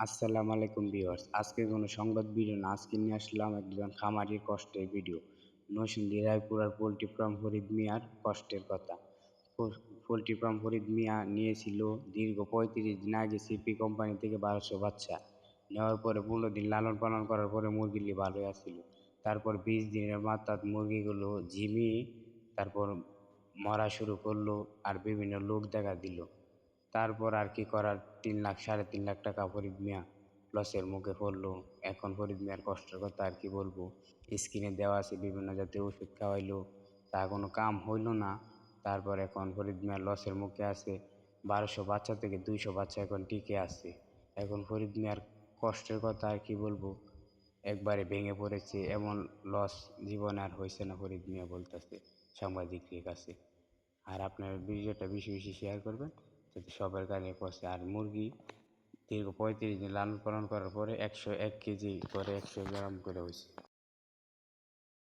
আসসালামু আলাইকুম ভিউয়ার্স। আজকে কোনো সংবাদ ভিডিও না, আজকে নিয়ে আসলাম একজন খামারির কষ্টের ভিডিও। নরসিংদী রায়পুরার পোল্ট্রি ফার্ম ফরিদ মিয়ার কষ্টের কথা। পোল্ট্রি ফার্ম ফরিদ মিয়া নিয়েছিল দীর্ঘ ৩৫ দিন আগে সিপি কোম্পানি থেকে ১২০০ বাচ্চা। নেওয়ার পরে ১৫ দিন লালন পালন করার পরে মুরগিগুলি ভালোই আছিল। তারপর ২০ দিনের মাথায় মুরগিগুলো ঝিমিয়ে তারপর মরা শুরু করলো আর বিভিন্ন রোগ দেখা দিল। তারপর আর কি করার, ৩ লাখ ৩.৫ লাখ টাকা ফরিদ মিয়া লসের মুখে পড়লো। এখন ফরিদ মিয়ার কষ্টের কথা আর কি বলবো। স্ক্রিনে দেওয়া আছে বিভিন্ন জাতীয় ওষুধ খাওয়াইলো, তা কোনো কাম হইলো না। তারপর এখন ফরিদ মিয়া লসের মুখে আছে। ১২০০ বাচ্চা থেকে ২০০ বাচ্চা এখন টিকে আছে। এখন ফরিদ মিয়ার কষ্টের কথা আর কি বলবো, একবারে ভেঙে পড়েছে। এমন লস জীবনে আর হইছে না ফরিদ মিয়া বলতেছে সাংবাদিকের কাছে। আর আপনার ভিডিওটা বেশি বেশি শেয়ার করবেন যাতে সবার কানে পৌঁছে। আর মুরগি দীর্ঘ ৩৫ দিন লালন পালন করার পরে ১০১ কেজি করে ১০০ গ্রাম করে হয়েছে।